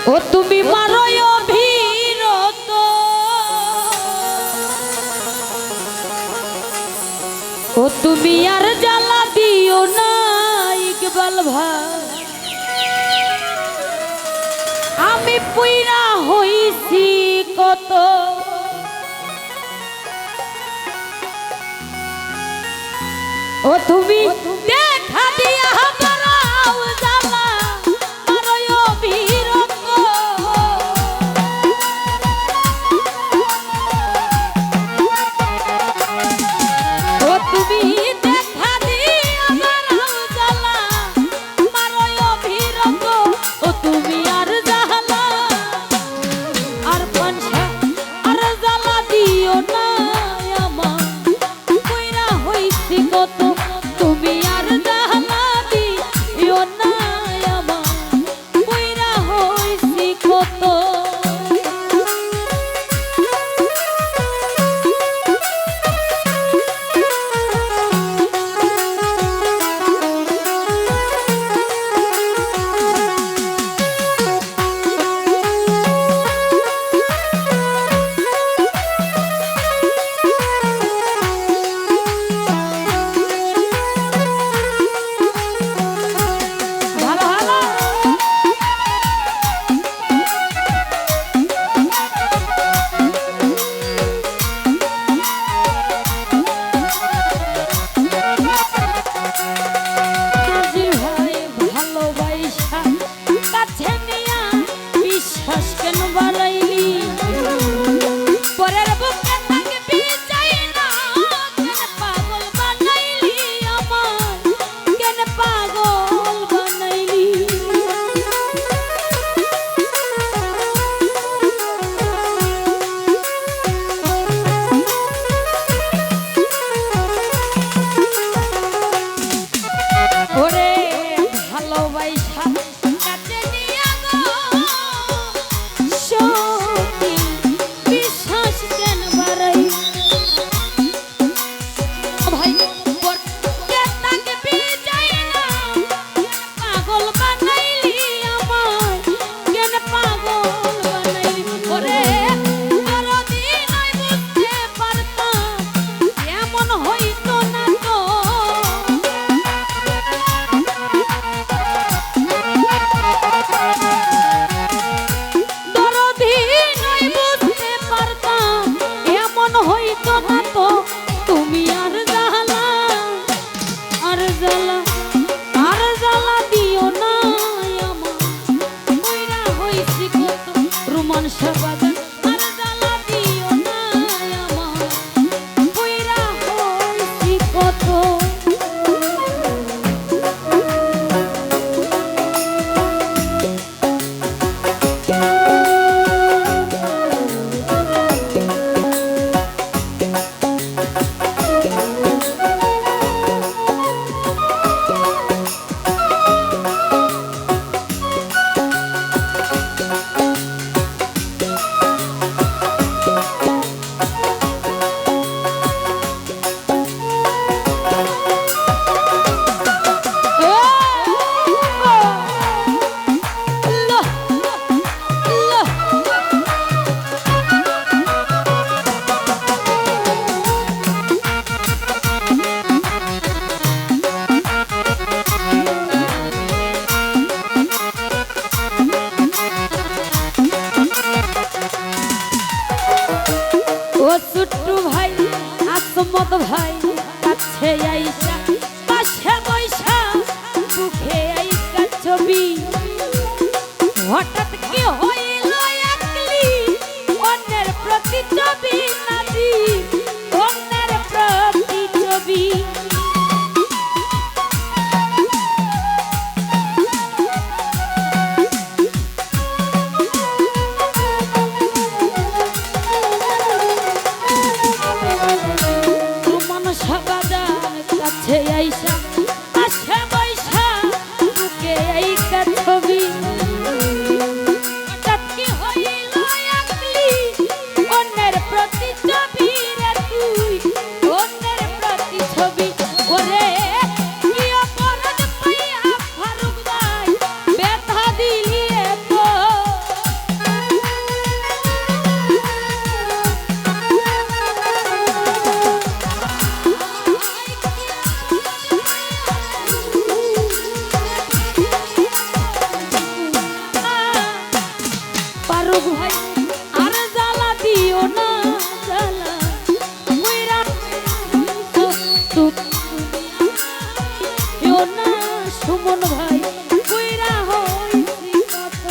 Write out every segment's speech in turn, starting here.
ও তুমি মারোয় অভিরত, ও তুমি আর জ্বালা দিও না ইকবাল ভাই, আমি পুইরা হইছি কত। ও তুমি দেখা দিয়া বারাও জ্বালা মারোয় অভিরত, ও তুমি দেখা দিয়া বারাও জ্বালা মারোয় অভিরত, ও তুমি আর জ্বালা আর পানসা আর জ্বালা দিও না আমার, কইরা হইছি কত। তুমি আর জ্বালা দিও না আমার, কইরা হইছি কত। মত ভাই কাছে আইসা পাশে বৈশা বুকে আইসা ছবি হঠাৎ কি হইল একলি অন্যের প্রতি ছবি নাজি অন্যের প্রতি ছবি আইসা পাশে বৈশা বুকে আইসা ছবি সুমন ভাই কইরা হইছি কত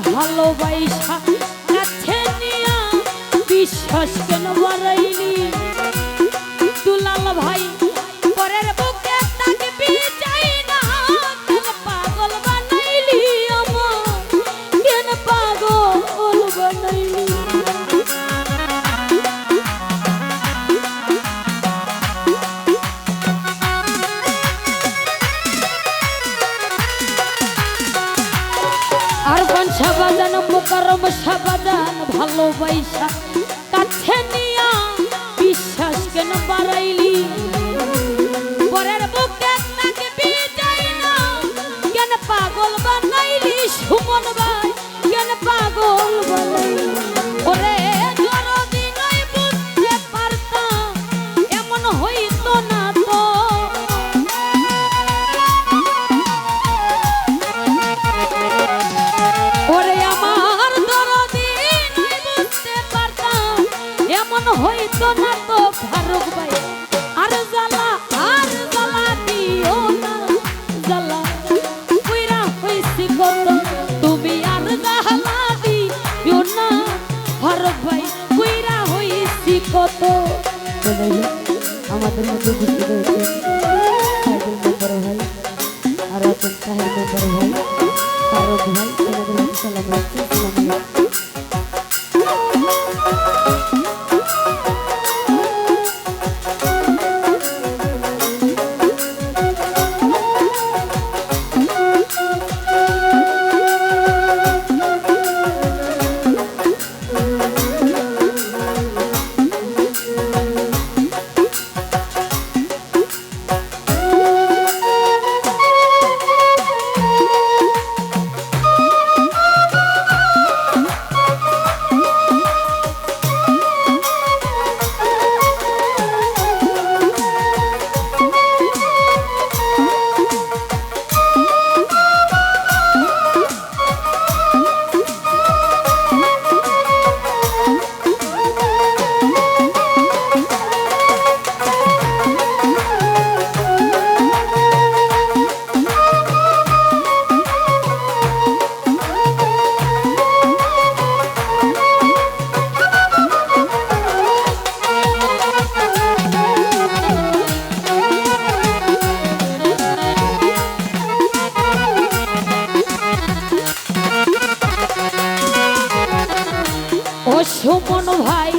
ভালোবাসা কাছে নিয়া বিশ্বাস কেন বাড়াইলি দুলাল ভাই পরের বুকে তাকবি চাই না কেন পাগল বানাইলি আমার কেন পাগল বানাইলি আর কোন সাবাজান মুকাররম সাবাজান ভালোবাসা কাছে নিয়া বিশ্বাস কেন বাড়াইলি পরের বুকে তাকবি চাই না কেন পাগল বানাইলি সুমন ভাই কেন পাগল বানাইলি ওরে দরদি নয় বুঝতে পারতাম এমন হইতো না তো ওরে আমার দরদি নয় বুঝতে পারতাম এমন হইতো না তো ফারুক ভাই আর জ্বালা দিও না জ্বালা কইরা হইছি কত তুমি আর জ্বালা দিও না ফারুক ভাই কইরা হইছি কত আমাদের মধ্যে উপস্থিত হয়েছে সাইদুল মেম্বার ভাই আর আছেন তাহের মেম্বার ভাই ফারুক ভাই আমাদের সালাম রাখছি আসসালামু আলাইকুম সুমন ভাই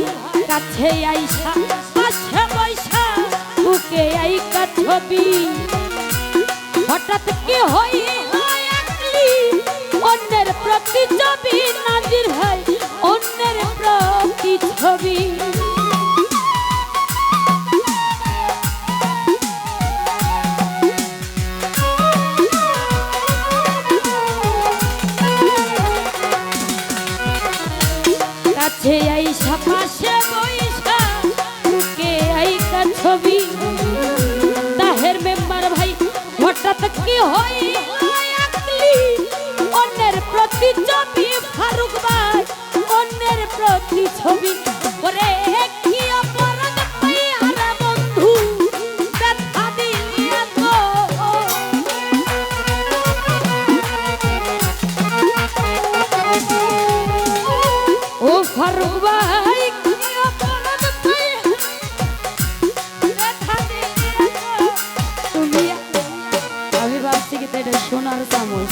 কাছে আইসা পাশে বৈশা বুকে আইকা ছবি হঠাৎ কি হইল একলি অন্যের প্রতি ছবি নাজির ভাই অন্যের প্রতি ছবি কাছে আইসা পাশে বইসা বুকে আইকা ছবি তাহের মেম্বার ভাই হঠাৎ কি হইল একলি অন্যের প্রতি ছবি ফারুক ভাই অন্যের প্রতি ছবি ওরে কি অপরাধ পাইয়ারা বন্ধু ব্যথা দিলিয়া তো ও ফারুক ভাই কি অপরাধ ব্যথা দিলিয়া তুমি আমি ভাবছি কি এটা সোনার চামচ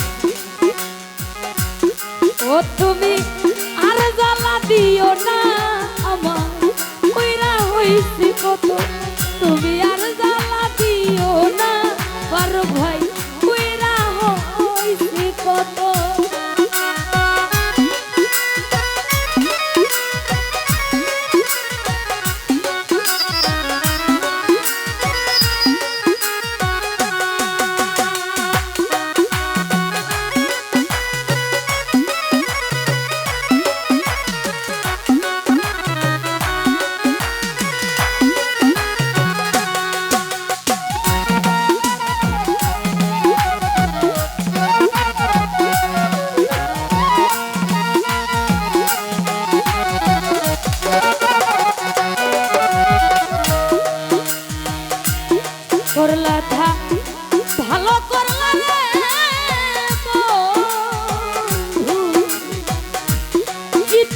ও তুমি আর জ্বালা দিও না আমার কইরা হইছি কত তুমি আর জ্বালা দিও না ফারুক ভাই কইরা হইছি কত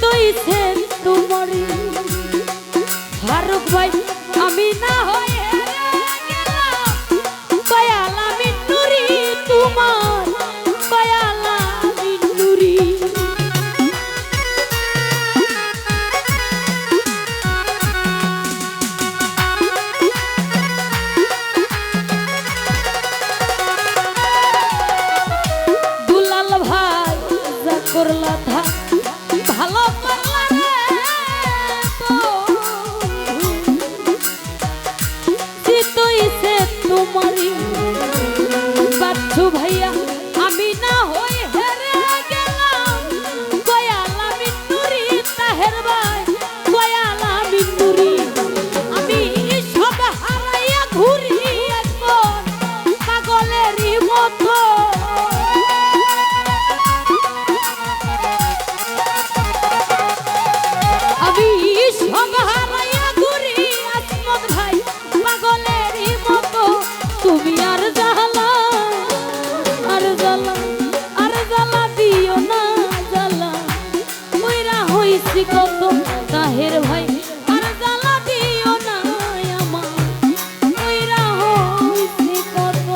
জিতইছে তোমারই ফারুক ভাই আমি না হয়ে গেলাম কয়ালা মিন্নুরি তোমার কয়ালা মিন্নুরি দুলাল ভাই যা করলা থা ভালো করলা রে জিতইছে তোমারই বাচ্চু ভাইয়া আমি না হই হেরে গেলাম কয়ালা মিন্নুরি তাহের ভাই কয়ালা মিন্নুরি আমি সব হারাইয়া ঘুরি এখন পাগলেরই মতো আমি সব হারাইয়া ঘুরি আসমত ভাই পাগলেরই মতো তুমি আর জ্বালা আর জ্বালা আর জ্বালা দিও না জ্বালা কইরা হইছি কত তাহের ভাই আর জ্বালা দিও না আমার কইরা হইছি কত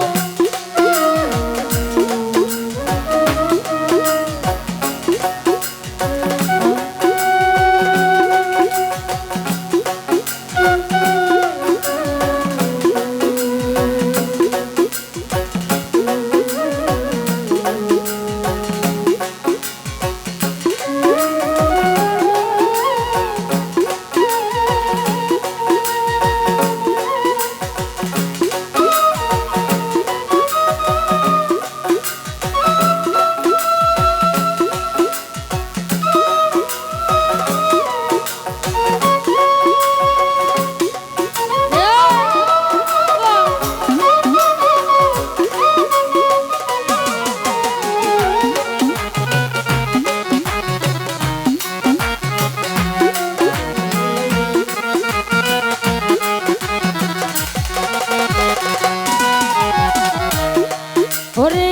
ওরে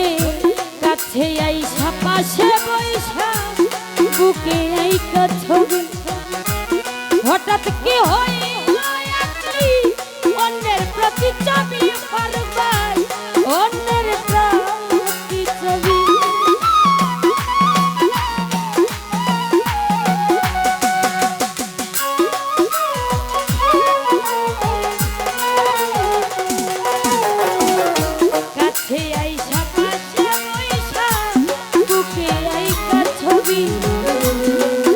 কাছে আইসা পাশে বইসা বুকে আইকা ছবি হঠাৎ কি হইল একলি অন্যের প্রতি ছবি বারবার অন্যের প্রতি ছবি কাছে আইসা পাশে বইসা বুকে আইকা ছবি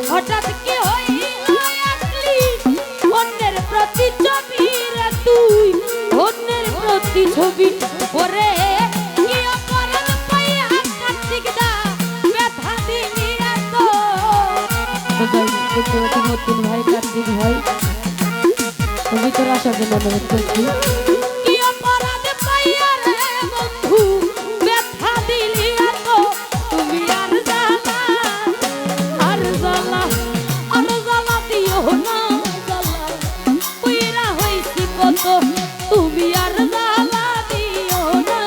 হঠাৎ কি হইল একলি অন্যের প্রতি ছবি রে তুই অন্যের প্রতি ছবি ওরে কি অপরাধ পাইয়া কার্তিক দা ব্যথা দিলি এত নতুন ভাই কার্তিক ভাই তুমি তোর আশা জন্য অনুরোধ করছি কি অপরাধ পাইয়া রে বন্ধু ব্যথা দিলি এত তুমি আর জ্বালা আর জ্বালা আর জ্বালা দিও না জ্বালা কইরা হইছি কত তুমি আর জ্বালা দিও না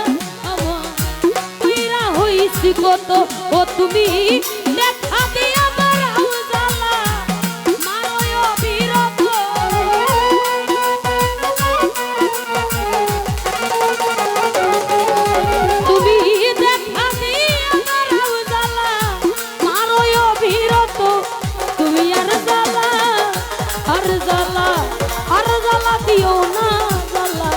আমার কইরা হইছি কত ও তুমি দেখা দিয়া বাড়াও জ্বালা মারোয় বিরত তুমি দেখা দিয়া বাড়াও জ্বালা মারোয় বিরত তুমি আর জ্বালা আর জ্বালা আর জ্বালা দিও না জ্বালা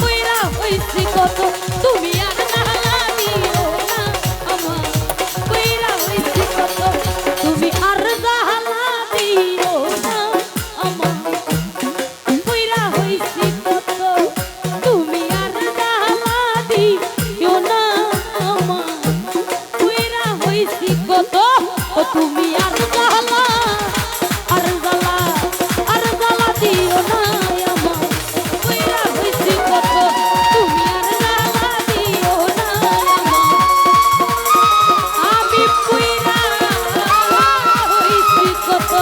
কইরা হইছি কত তুমি আর জ্বালা দিও না আমার কইরা হইছি কত তুমি আর জ্বালা দিও না আমার কইরা হইছি কত তুমি আর জ্বালা দিও না আমার কইরা হইছি কত ও তুমি আর জ্বালা আর জ্বালা আর জ্বালা দিও না আমার কইরা হইছি কত তুমি আর জ্বালা দিও না আমার আমি কইরা হইছি কত